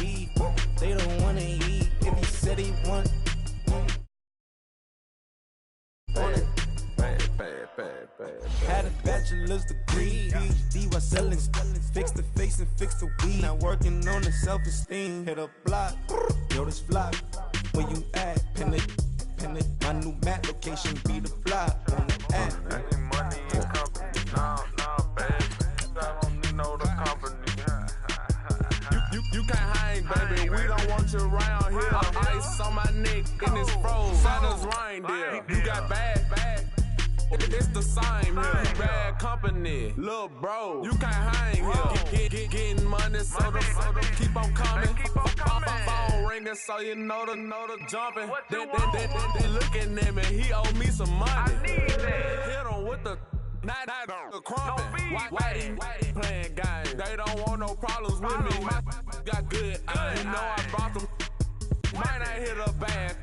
beef. They don't wanna eat if he said he want. Had a bachelor's degree, PhD while selling. Fix the face and fix the weed. Now working on the self-esteem. Hit a block, yo, this flock. Where you at? Pin it. My new map location be the block on the app. Money and company, no, baby. I don't need no the company. You can't hang, baby. We don't want you around here. Ice on my neck and it's froze. Santa's reindeer. You got bad. It's the same here. You bad company, little bro. You can't hang here. Getting money, so the keep on coming. Phone ringing, so you know the jumping. They looking at me. He owe me some money. Hit him with the night crumping. Whitey playing games. They don't want no problems with me. Got good. You know I brought them. Might not hit a bad.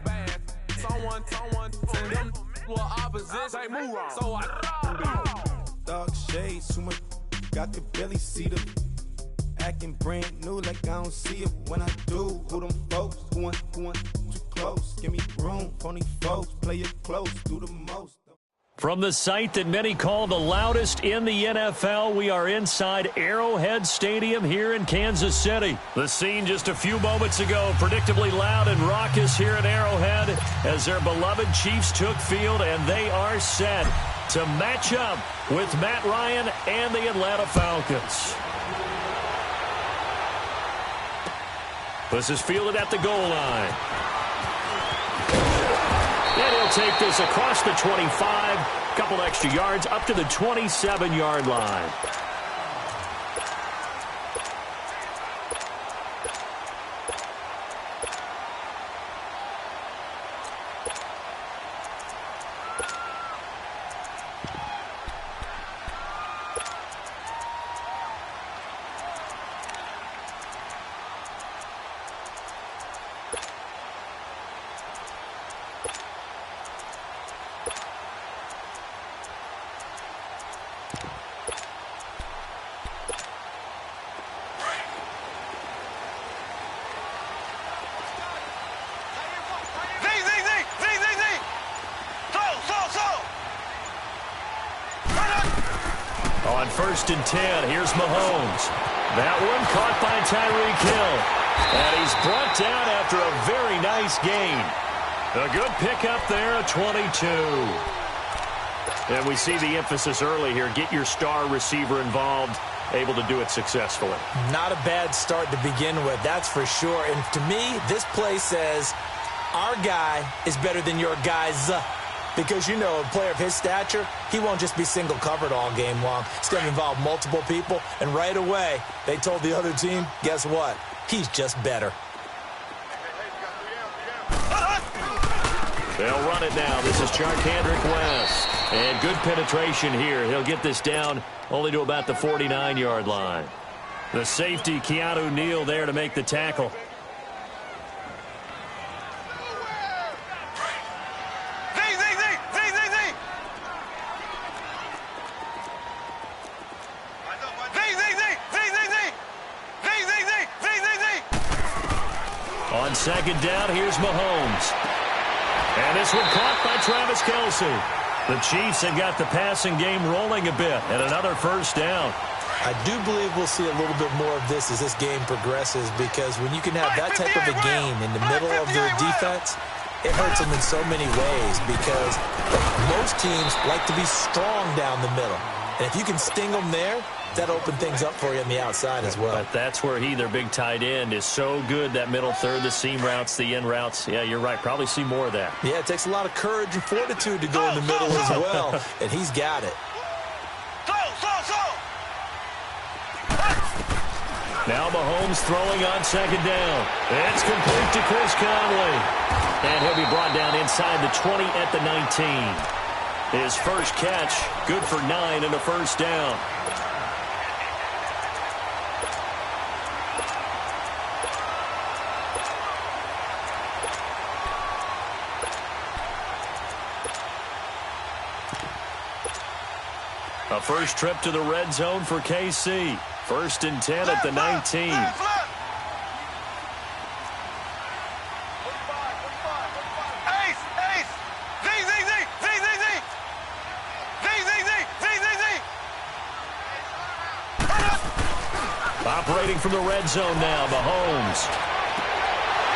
Someone send them. Well, opposition, move on. So I Dark shades, too much. Got the belly see them. Acting brand new like I don't see it when I do. Who them folks? Who want too close? Give me room, phony folks. Play it close, do the most. From the site that many call the loudest in the NFL, we are inside Arrowhead Stadium here in Kansas City. The scene just a few moments ago, predictably loud and raucous here at Arrowhead as their beloved Chiefs took field, and they are set to match up with Matt Ryan and the Atlanta Falcons. This is fielded at the goal line. And he'll take this across the 25, couple extra yards up to the 27-yard line. On 1st and 10, here's Mahomes. That one caught by Tyreek Hill. And he's brought down after a very nice gain. A good pickup there, a 22. And we see the emphasis early here. Get your star receiver involved, able to do it successfully. Not a bad start to begin with, that's for sure. And to me, this play says our guy is better than your guy's. Because, you know, a player of his stature, he won't just be single covered all game long. It's going to involve multiple people. And right away, they told the other team, guess what? He's just better. They'll run it now. This is Charkandrick West. And good penetration here. He'll get this down only to about the 49-yard line. The safety, Keanu Neal, there to make the tackle. On 2nd down, here's Mahomes. And this one caught by Travis Kelce. The Chiefs have got the passing game rolling a bit, and another 1st down. I do believe we'll see a little bit more of this as this game progresses, because when you can have that type of a gain in the middle of your defense, it hurts them in so many ways, because most teams like to be strong down the middle. And if you can sting them there, that open things up for you on the outside as well. But that's where their big tight end, is so good, that middle third, the seam routes, the in routes. Yeah, you're right. Probably see more of that. Yeah, it takes a lot of courage and fortitude to go in the middle as well, and he's got it. Now Mahomes throwing on 2nd down. It's complete to Chris Conley. And he'll be brought down inside the 20 at the 19. His first catch, good for 9 and a 1st down. A first trip to the red zone for KC. 1st and 10 at the 19. Operating from the red zone now, Mahomes.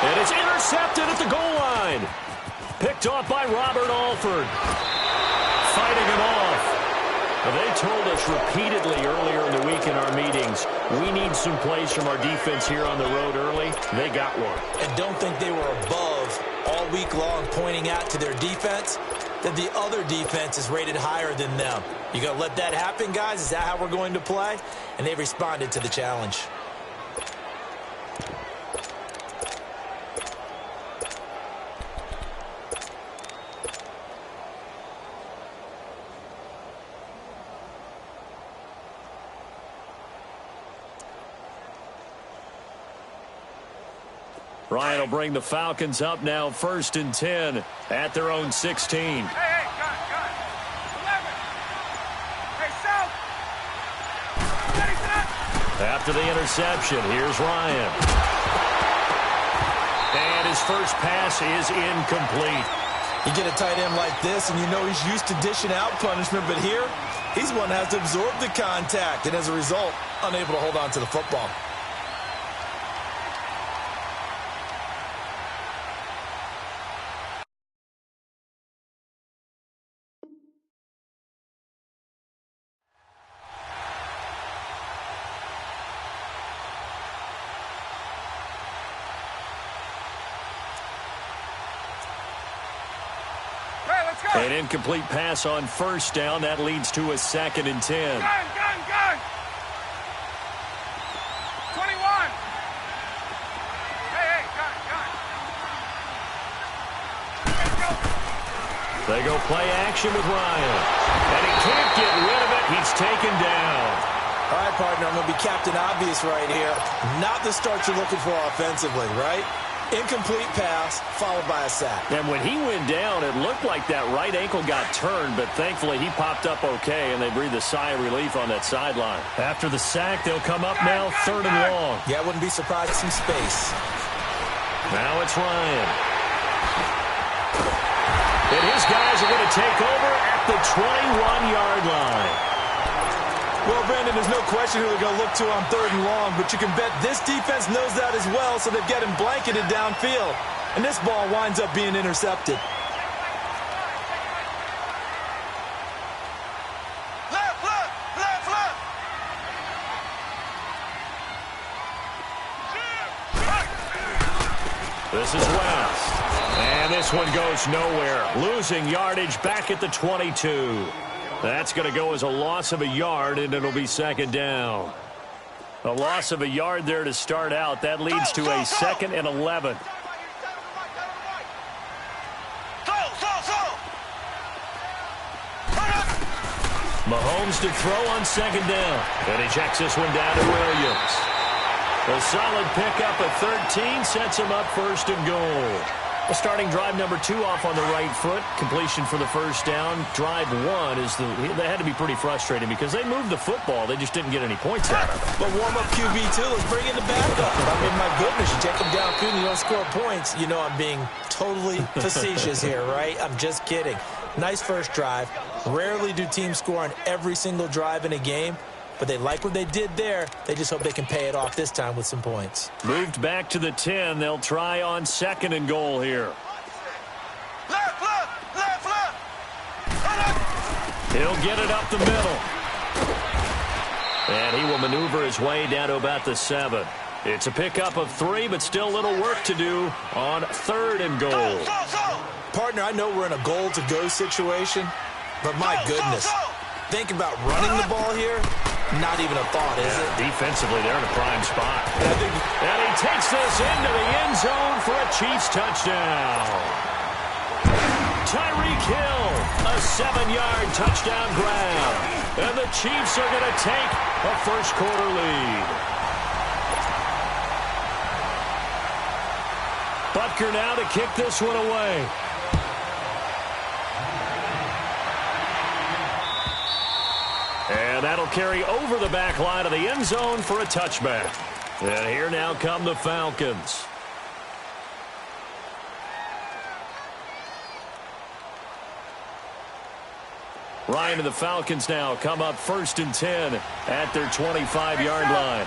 And it's intercepted at the goal line. Picked off by Robert Alford. Fighting him off. They told us repeatedly earlier in the week in our meetings, we need some plays from our defense here on the road early. They got one. And don't think they were above all week long pointing out to their defense that the other defense is rated higher than them. You going to let that happen, guys? Is that how we're going to play? And they responded to the challenge. Ryan will bring the Falcons up now 1st and 10 at their own 16. Hey, gun. 11. Hey, South. Ready for that? After the interception, here's Ryan. And his first pass is incomplete. You get a tight end like this, and you know he's used to dishing out punishment, but here, he's one that has to absorb the contact, and as a result, unable to hold on to the football. An incomplete pass on 1st down. That leads to a 2nd and 10. Gun. 21. Hey, gun. Let's go. They go play action with Ryan. And he can't get rid of it. He's taken down. All right, partner, I'm going to be Captain Obvious right here. Not the start you're looking for offensively, right? Incomplete pass, followed by a sack. And when he went down, it looked like that right ankle got turned, but thankfully he popped up okay, and they breathed a sigh of relief on that sideline. After the sack, they'll come up now 3rd and long. Yeah, I wouldn't be surprised at some space. Now it's Ryan. And his guys are going to take over at the 21-yard line. Well, Brandon, there's no question who they're going to look to on 3rd and long, but you can bet this defense knows that as well, so they've got him blanketed downfield. And this ball winds up being intercepted. Left. This is West. And this one goes nowhere. Losing yardage back at the 22. That's going to go as a loss of a yard, and it'll be 2nd down. A loss of a yard there to start out. That leads to a 2nd and 11. Mahomes to throw on 2nd down. And he checks this one down to Williams. A solid pickup of 13 sets him up 1st and goal. The starting drive number 2 off on the right foot. Completion for the 1st down. Drive 1 is they had to be pretty frustrating because they moved the football. They just didn't get any points out of it. But warm-up QB2, let's bring in the backup. I mean, my goodness, you take them downfield and you don't score points. You know I'm being totally facetious here, right? I'm just kidding. Nice first drive. Rarely do teams score on every single drive in a game. But they like what they did there. They just hope they can pay it off this time with some points. Moved back to the 10. They'll try on 2nd and goal here. Left. He'll get it up the middle. And he will maneuver his way down to about the 7. It's a pickup of 3, but still a little work to do on 3rd and goal. Partner, I know we're in a goal-to-go situation, but my goodness. Think about running the ball here. Not even a thought, is it? Defensively, they're in a prime spot. And he takes this into the end zone for a Chiefs touchdown. Tyreek Hill, a 7-yard touchdown grab. And the Chiefs are going to take a first-quarter lead. Butker now to kick this one away. And that'll carry over the back line of the end zone for a touchback. And here now come the Falcons. Ryan and the Falcons now come up 1st and 10 at their 25-yard line.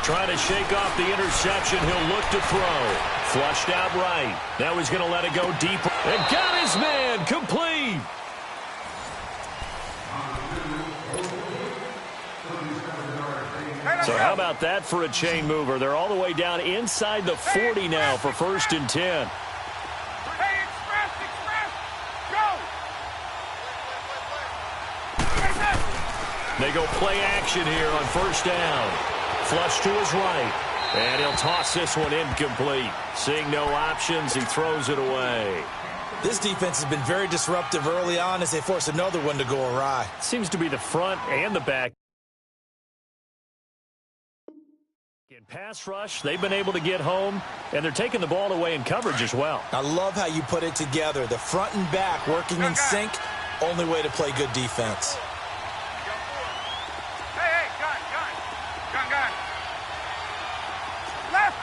trying to shake off the interception. He'll look to throw. Flushed out right. Now he's going to let it go deeper. And got his man complete. So how about that for a chain mover? They're all the way down inside the 40 now for 1st and 10. Hey, express, go! They go play action here on 1st down. Flush to his right. And he'll toss this one incomplete. Seeing no options, he throws it away. This defense has been very disruptive early on as they force another one to go awry. Seems to be the front and the back. In pass rush, they've been able to get home, and they're taking the ball away in coverage as well. I love how you put it together. The front and back working in sync, only way to play good defense. Hey, gun. Left.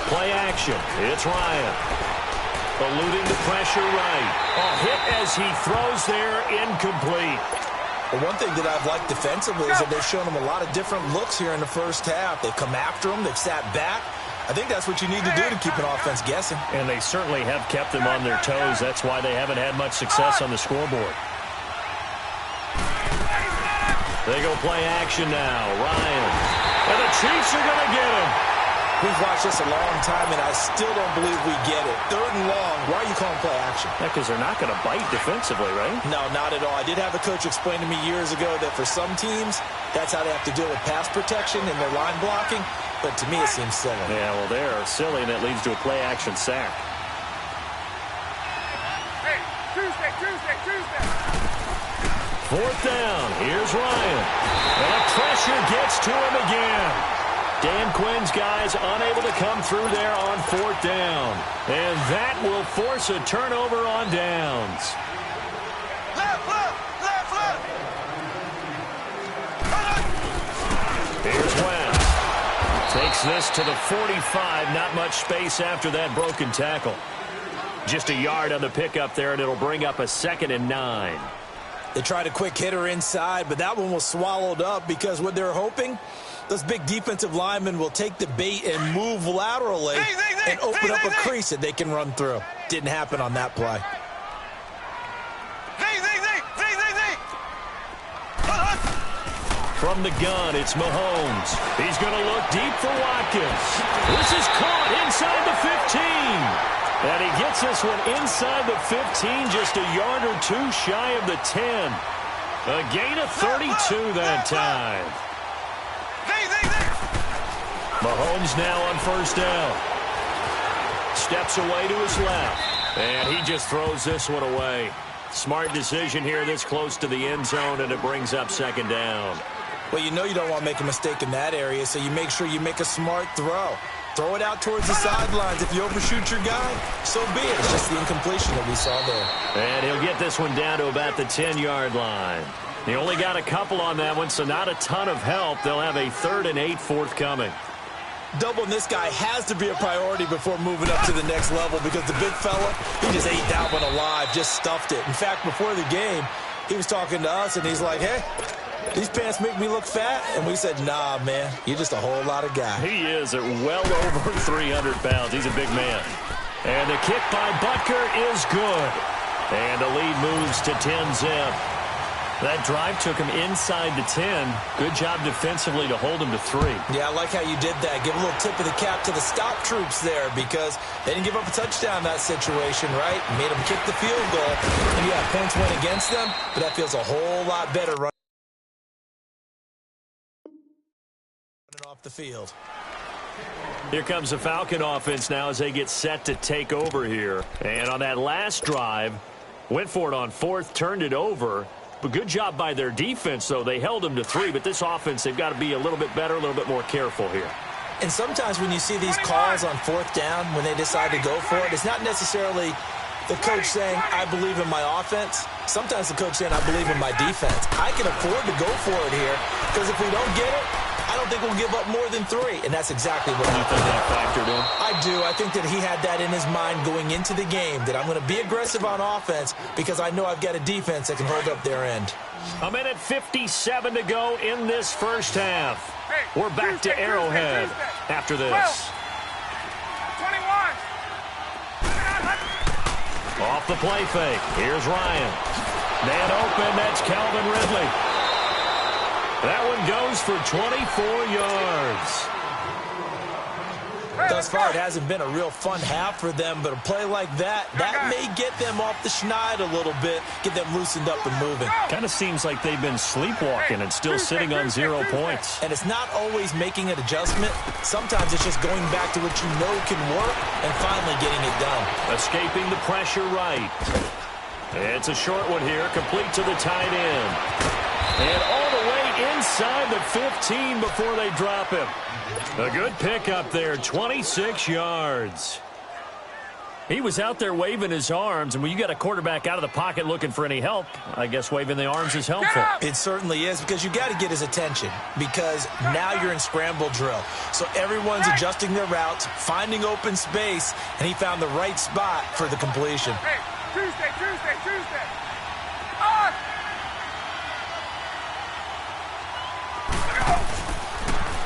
Play action. It's Ryan. Eluding the pressure right. A hit as he throws there, incomplete. Well, one thing that I've liked defensively is that they've shown them a lot of different looks here in the first half. They've come after them. They've sat back. I think that's what you need to do to keep an offense guessing. And they certainly have kept them on their toes. That's why they haven't had much success on the scoreboard. They go play action now. Ryan. And the Chiefs are going to get him. We've watched this a long time, and I still don't believe we get it. 3rd and long. Why are you calling play action? Yeah, because they're not going to bite defensively, right? No, not at all. I did have a coach explain to me years ago that for some teams, that's how they have to deal with pass protection and their line blocking. But to me, it seems silly. Yeah, well, they're silly, and it leads to a play action sack. Hey, Tuesday. 4th down. Here's Ryan. And pressure gets to him again. Dan Quinn's guys unable to come through there on 4th down. And that will force a turnover on downs. Left. Here's West. Takes this to the 45. Not much space after that broken tackle. Just a yard on the pickup there, and it'll bring up a 2nd and 9. They tried a quick hitter inside, but that one was swallowed up because what they're hoping, those big defensive linemen will take the bait and move laterally and open up a crease that they can run through. Didn't happen on that play. From the gun, it's Mahomes. He's going to look deep for Watkins. This is caught inside the 15. And he gets this one inside the 15, just a yard or two shy of the 10. A gain of 32 that time. Mahomes now on 1st down. Steps away to his left. And he just throws this one away. Smart decision here this close to the end zone, and it brings up 2nd down. Well, you know you don't want to make a mistake in that area, so you make sure you make a smart throw. Throw it out towards the sidelines. If you overshoot your guy, so be it. It's just the incompletion that we saw there. And he'll get this one down to about the 10-yard line. He only got a couple on that one, so not a ton of help. They'll have a 3rd and 8 forthcoming. Doubling this guy has to be a priority before moving up to the next level because the big fella, he just ate that one alive, just stuffed it. In fact, before the game, he was talking to us, and he's like, hey, these pants make me look fat? And we said, nah, man, you're just a whole lot of guy. He is at well over 300 pounds. He's a big man. And the kick by Butker is good. And the lead moves to 10-zip. That drive took him inside the 10. Good job defensively to hold him to 3. Yeah, I like how you did that. Give a little tip of the cap to the stop troops there because they didn't give up a touchdown in that situation, right? Made them kick the field goal. And yeah, points went against them, but that feels a whole lot better running off the field. Here comes the Falcon offense now as they get set to take over here. And on that last drive, went for it on 4th, turned it over. But good job by their defense, though. They held them to 3, but this offense, they've got to be a little bit better, a little bit more careful here. And sometimes when you see these calls on 4th down, when they decide to go for it, it's not necessarily the coach saying, I believe in my offense. Sometimes the coach saying, I believe in my defense. I can afford to go for it here because if we don't get it, I don't think we'll give up more than 3, and that's exactly what happened. You think that factored in? I do. I think that he had that in his mind going into the game, that I'm going to be aggressive on offense because I know I've got a defense that can hold up their end. A minute 57 to go in this first half. We're back to Arrowhead after this. 21. Off the play fake. Here's Ryan. Man open. That's Calvin Ridley. That one goes for 24 yards. Thus far, it hasn't been a real fun half for them, but a play like that may get them off the schneid a little bit, get them loosened up and moving. Kind of seems like they've been sleepwalking and still sitting on 0 points. And it's not always making an adjustment. Sometimes it's just going back to what you know can work and finally getting it done. Escaping the pressure right. It's a short one here, complete to the tight end. And all the way inside the 15 before they drop him. A good pickup there, 26 yards. He was out there waving his arms, and when you got a quarterback out of the pocket looking for any help, I guess waving the arms is helpful. It certainly is, because you got to get his attention, because now you're in scramble drill. So everyone's adjusting their routes, finding open space, and he found the right spot for the completion. Hey, Tuesday.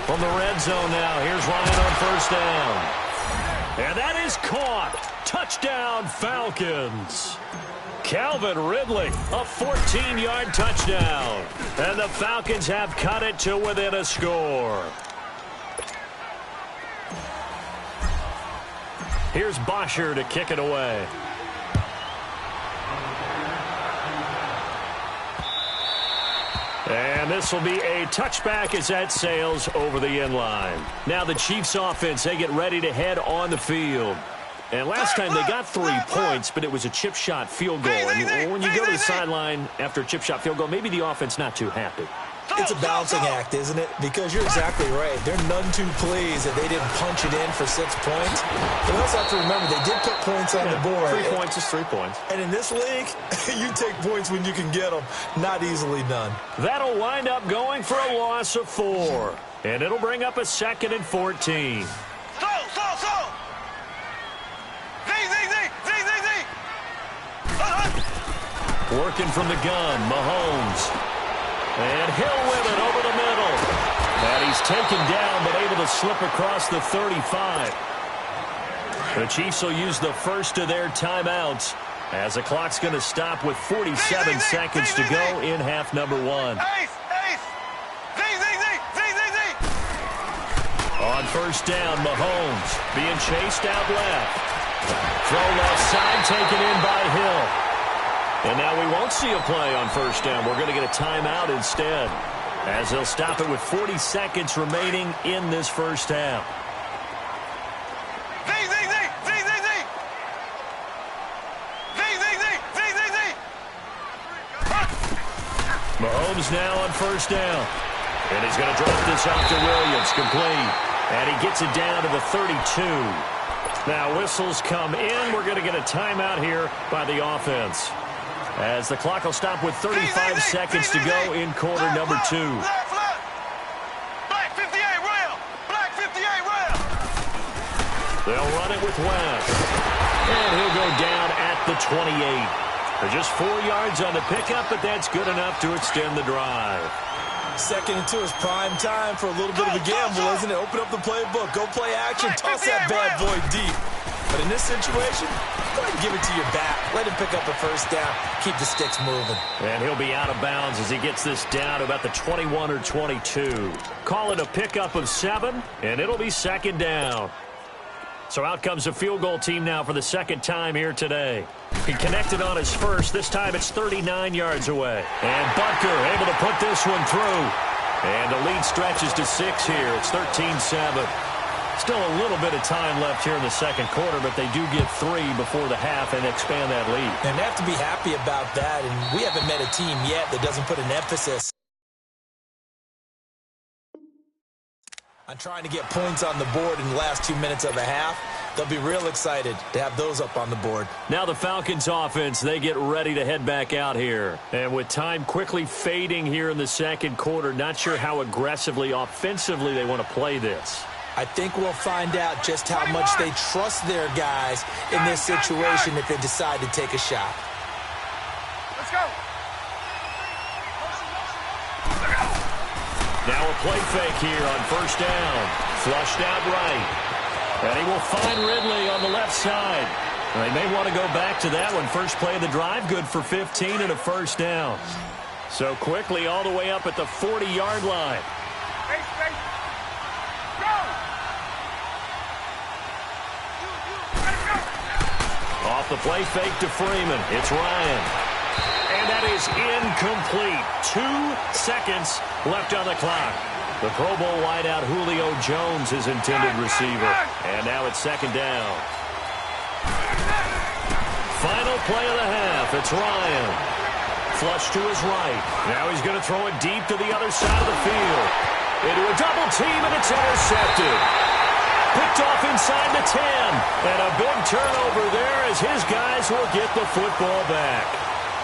From the red zone now, here's Ryan on first down. And that is caught. Touchdown, Falcons. Calvin Ridley, a 14-yard touchdown. And the Falcons have cut it to within a score. Here's Bosher to kick it away. And this will be a touchback as that sails over the end line. Now the Chiefs offense, they get ready to head on the field. And last time they got 3 points, but it was a chip shot field goal. And when you go to the sideline after a chip shot field goal, maybe the offense not too happy. It's a balancing act, isn't it? Because you're exactly right. They're none too pleased that they didn't punch it in for 6 points. But we also have to remember they did put points on the board. 3 points is 3 points. And in this league, you take points when you can get them. Not easily done. That'll wind up going for a loss of 4. And it'll bring up a 2nd and 14. Working from the gun, Mahomes. And Hill with it over the middle. And he's taken down, but able to slip across the 35. The Chiefs will use the first of their timeouts as the clock's going to stop with 47 seconds to go in half number 1. On first down, Mahomes being chased out left. Throw left side, taken in by Hill. And now we won't see a play on first down. We're going to get a timeout instead, as they'll stop it with 40 seconds remaining in this first half. Mahomes now on first down. And he's going to drop this off to Williams, complete. And he gets it down to the 32. Now whistles come in. We're going to get a timeout here by the offense, as the clock will stop with 35 seconds to go in quarter number 2. Black 58, rail. Black 58, rail. They'll run it with West. And he'll go down at the 28. They're just 4 yards on the pickup, but that's good enough to extend the drive. 2nd and 2 is prime time for a little bit of a gamble, isn't it? Open up the playbook. Go play action. Toss that bad boy deep. But in this situation, go ahead and give it to your back. Let him pick up a first down. Keep the sticks moving. And he'll be out of bounds as he gets this down to about the 21 or 22. Call it a pickup of 7, and it'll be 2nd down. So out comes the field goal team now for the 2nd time here today. He connected on his first. This time it's 39 yards away. And Butker able to put this one through. And the lead stretches to 6 here. It's 13-7. Still a little bit of time left here in the second quarter, but they do get 3 before the half and expand that lead. And they have to be happy about that. And we haven't met a team yet that doesn't put an emphasis on trying to get points on the board in the last 2 minutes of a half. They'll be real excited to have those up on the board. Now the Falcons offense, they get ready to head back out here. And with time quickly fading here in the second quarter, not sure how aggressively, offensively they want to play this. I think we'll find out just how much they trust their guys in this situation if they decide to take a shot. Let's go. Now a play fake here on first down. Flushed out right. And he will find Ridley on the left side. And they may want to go back to that one. First play of the drive, good for 15 and a first down. So quickly all the way up at the 40-yard line. Off the play fake to Freeman. It's Ryan. And that is incomplete. 2 seconds left on the clock. The Pro Bowl wideout Julio Jones is intended receiver. And now it's second down. Final play of the half. It's Ryan. Flush to his right. Now he's going to throw it deep to the other side of the field. Into a double team, and it's intercepted. Picked off inside the 10. And a big turnover there as his guys will get the football back.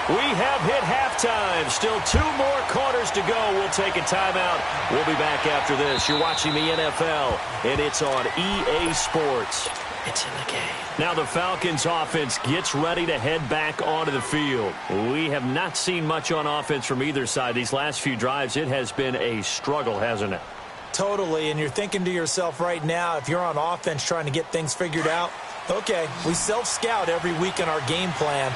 We have hit halftime. Still 2 more quarters to go. We'll take a timeout. We'll be back after this. You're watching the NFL, and it's on EA Sports. It's in the game. Now the Falcons offense gets ready to head back onto the field. We have not seen much on offense from either side. These last few drives, it has been a struggle, hasn't it? Totally, and you're thinking to yourself right now, if you're on offense trying to get things figured out, okay, we self-scout every week in our game plan.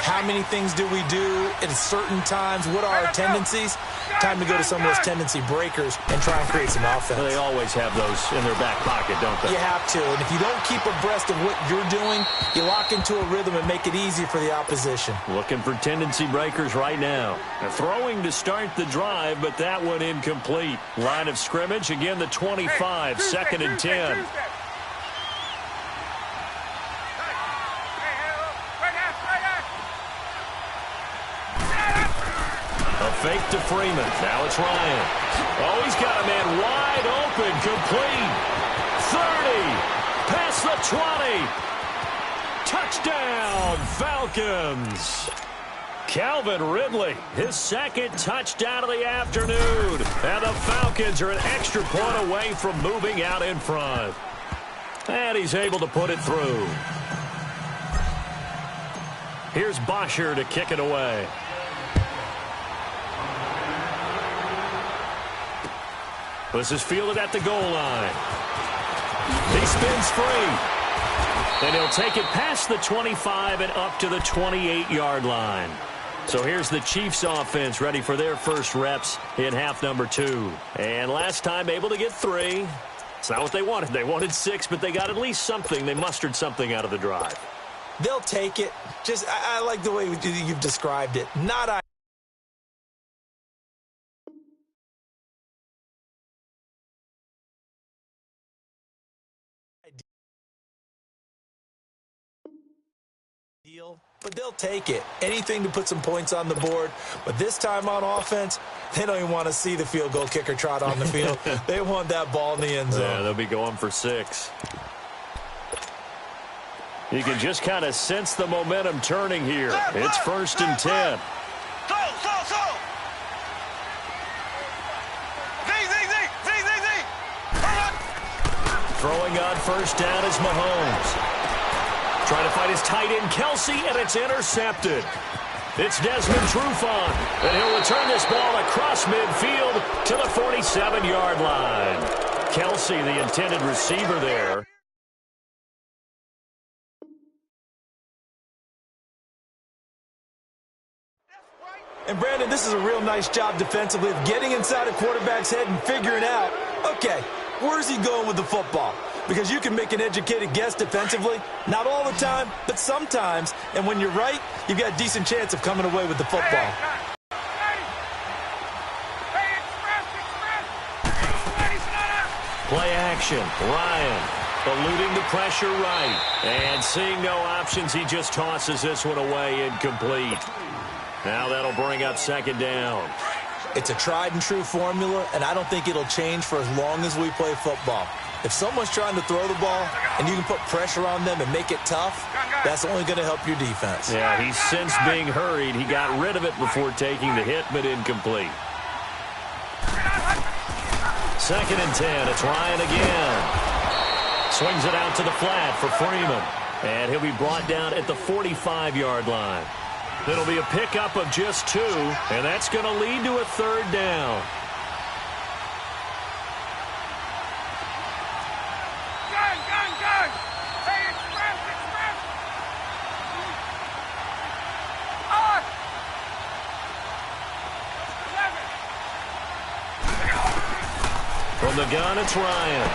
How many things do we do at certain times? What are our tendencies? Time to go to some of those tendency breakers and try and create some offense. Well, they always have those in their back pocket, don't they? You have to, and if you don't keep abreast of what you're doing, you lock into a rhythm and make it easy for the opposition. Looking for tendency breakers right now. Throwing to start the drive, but that one incomplete. Line of scrimmage, again the 25, second and 10. A fake to Freeman. Now it's Ryan. Oh, he's got a man wide open. Complete. 30. Past the 20. Touchdown, Falcons. Calvin Ridley, his second touchdown of the afternoon. And the Falcons are an extra point away from moving out in front. And he's able to put it through. Here's Bosher to kick it away. This is fielded at the goal line. He spins free. And he'll take it past the 25 and up to the 28-yard line. So here's the Chiefs offense ready for their first reps in half number 2. And last time able to get 3. It's not what they wanted. They wanted 6, but they got at least something. They mustered something out of the drive. They'll take it. Just, I like the way you've described it. Not ideal, but they'll take it. Anything to put some points on the board. But this time on offense, they don't even want to see the field goal kicker trot on the field. They want that ball in the end zone. Yeah, they'll be going for 6. You can just kind of sense the momentum turning here. It's first and 10. Throwing on first down is Mahomes. Trying to find his tight end, Kelsey, and it's intercepted. It's Desmond Trufant, and he'll return this ball across midfield to the 47-yard line. Kelsey, the intended receiver there. And, Brandon, this is a real nice job defensively of getting inside a quarterback's head and figuring out, okay, where's he going with the football? Because you can make an educated guess defensively. Not all the time, but sometimes. And when you're right, you've got a decent chance of coming away with the football. Play action. Ryan eluding the pressure right. And seeing no options, he just tosses this one away incomplete. Now that'll bring up second down. It's a tried and true formula, and I don't think it'll change for as long as we play football. If someone's trying to throw the ball and you can put pressure on them and make it tough, that's only going to help your defense. Yeah, he's since being hurried. He got rid of it before taking the hit, but incomplete. 2nd and 10. It's Ryan again. Swings it out to the flat for Freeman. And he'll be brought down at the 45-yard line. It'll be a pickup of just 2, and that's going to lead to a 3rd down. Gun! Hey, express! On! 11. From the gun, it's Ryan.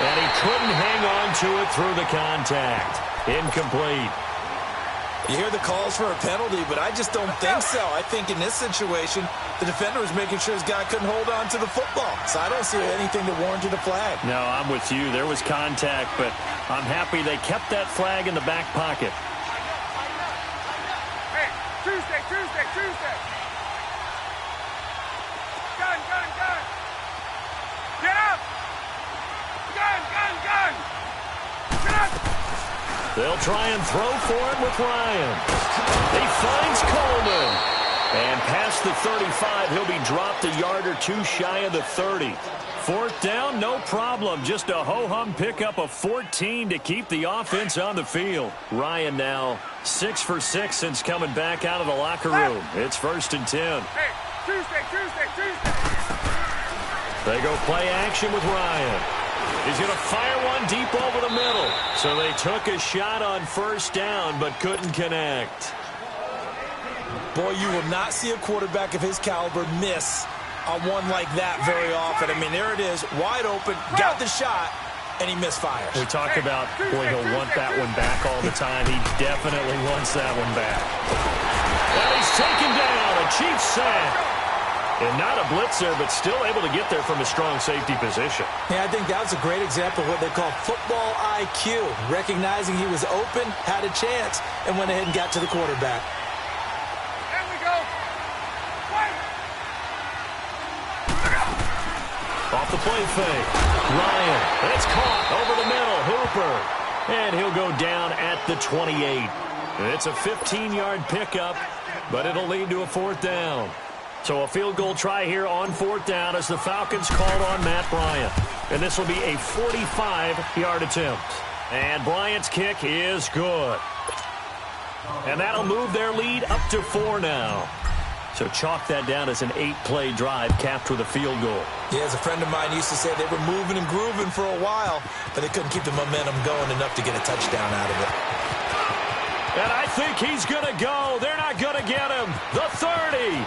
And he couldn't hang on to it through the contact. Incomplete. You hear the calls for a penalty, but I just don't think so. I think in this situation, the defender was making sure his guy couldn't hold on to the football. So I don't see anything that warranted a flag. No, I'm with you. There was contact, but I'm happy they kept that flag in the back pocket. Hey, Tuesday. Gun! Get up! Gun! Get up! They'll try and throw for it with Ryan. He finds Coleman. And past the 35, he'll be dropped a yard or 2 shy of the 30. 4th down, no problem. Just a ho-hum pickup of 14 to keep the offense on the field. Ryan now 6 for 6 since coming back out of the locker room. It's 1st and 10. Hey, Tuesday. They go play action with Ryan. He's going to fire one deep over the middle. So they took a shot on 1st down, but couldn't connect. Boy, you will not see a quarterback of his caliber miss on one like that very often. I mean, there it is, wide open, got the shot, and he misfires. We talk about, boy, he'll want that one back all the time. He definitely wants that one back. And he's taken down, a Chiefs sack. And not a blitzer, but still able to get there from a strong safety position. Yeah, I think that was a great example of what they call football IQ. Recognizing he was open, had a chance, and went ahead and got to the quarterback. There we go. Off the play fake. Ryan, it's caught over the middle. Hooper. And he'll go down at the 28. It's a 15-yard pickup, but it'll lead to a 4th down. So a field goal try here on 4th down as the Falcons called on Matt Bryant. And this will be a 45-yard attempt. And Bryant's kick is good. And that'll move their lead up to 4 now. So chalk that down as an 8-play drive capped with a field goal. Yeah, as a friend of mine used to say, they were moving and grooving for a while, but they couldn't keep the momentum going enough to get a touchdown out of it. And I think he's going to go. They're not going to get him. The 30.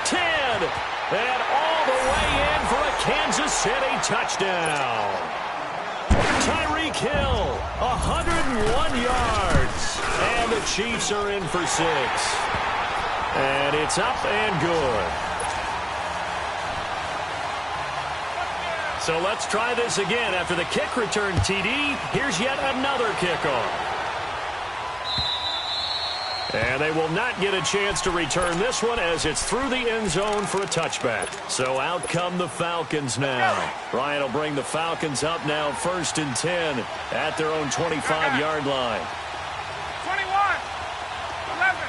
10, and all the way in for a Kansas City touchdown. Tyreek Hill, 101 yards, and the Chiefs are in for 6. And it's up and good. So let's try this again. After the kick return TD, here's yet another kickoff. And they will not get a chance to return this one as it's through the end zone for a touchback. So out come the Falcons now. Ryan will bring the Falcons up now 1st and 10 at their own 25-yard line. 21, 11.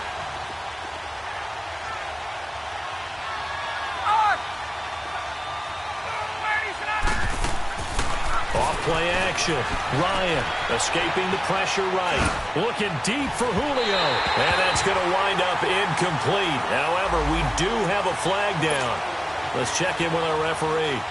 Off play action. Ryan escaping the pressure right. Looking deep for Julio. And that's going to wind up incomplete. However, we do have a flag down. Let's check in with our referee.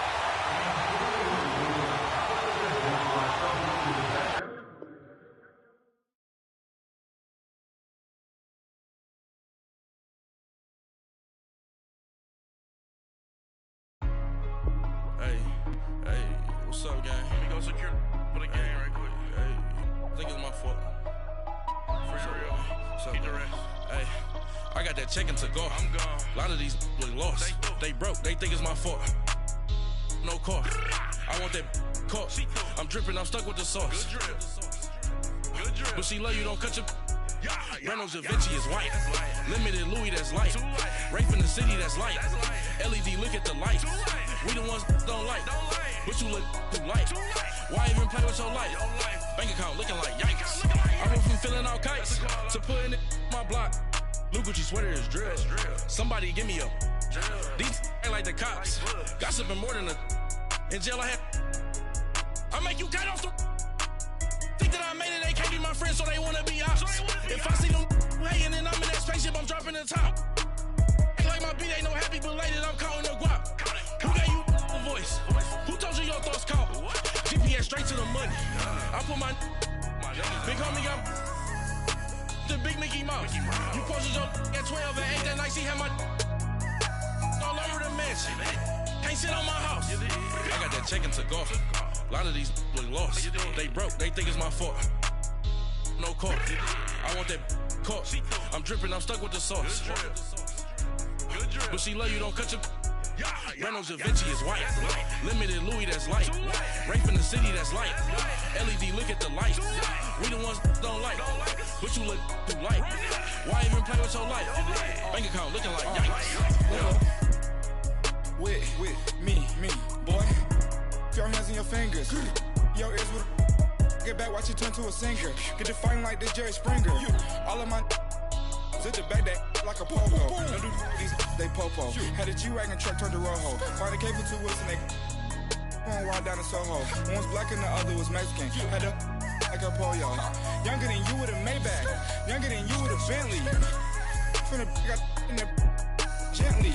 What's up, gang? Let me go secure for the game right quick. Hey, I think it's my fault. For real. What's up, man? Hey, I got that chicken to go. I'm gone. A lot of these look lost. They broke. They think it's my fault. No car. I want that car. I'm dripping. I'm stuck with the sauce. Good drip. Good drip. But she love you. Don't cut your. Reynolds Da Vinci is white. Limited Louis, that's light. Rape in the city, that's light. LED, look at the light. We the ones don't like. But you look too light. Why even play with your life? Bank account looking like yikes. I went from filling out kites to putting it in my block. Look what you sweater is drill. Somebody give me a. These ain't like the cops. Gossiping more than a. In jail I had. I make you cut off the. Think that I made it, they can't be my friends, so they wanna be ops. If I see them hating and I'm in that spaceship, I'm dropping the top. Ain't like my beat ain't no happy belated, I'm calling the guap. Who gave you a voice? Who told you your thoughts count? GPS straight to the money. I put my big homie up the big Mickey Mouse. You posted your at 12 and 8 that night, she had my all over the mansion. Can't sit on my house. I got that check into golf. A lot of these look lost. They broke, they think it's my fault. No court. I want that court. I'm dripping, I'm stuck with the sauce. But she love you, don't cut your. Reynolds Da Vinci is white. Limited Louis, that's light. Rape in the city, that's light. LED, look at the light. We the ones don't like. But you look too light. Why even play with your life? Bank account looking like yikes. With me, boy. Your hands in your fingers. Your ears with get back, watch you turn to a singer. Get to fighting like this Jerry Springer. All of my sit the back that like a pogo. No do these they popo. Had a G-Wagon truck turned to Rojo. Find a cable 2 wheels and they going wild down in Soho. One was black and the other was Mexican. Had a like a pollo. Younger than you with a Maybach. Younger than you with a Bentley. From the got in the gently.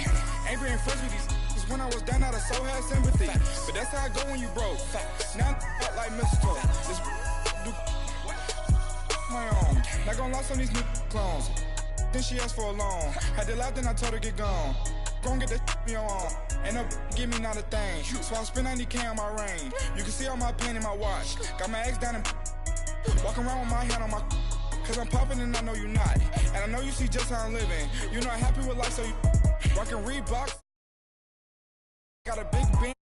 Angry and friends with these. When I was down out of so had sympathy. But that's how I go when you broke. Now I'm like mistletoe. This do my own. Not gonna lie on these new clones. Then she asked for a loan. Had to laugh, then I told her get gone. Gon' get that me on. Ain't no give me not a thing. So I spend 90K on my ring. You can see all my pain in my watch. Got my ex down and walking around with my hand on my. Cause I'm popping and I know you not. And I know you see just how I'm living. You're not happy with life, so you rockin' Reeboks. Got a big bin.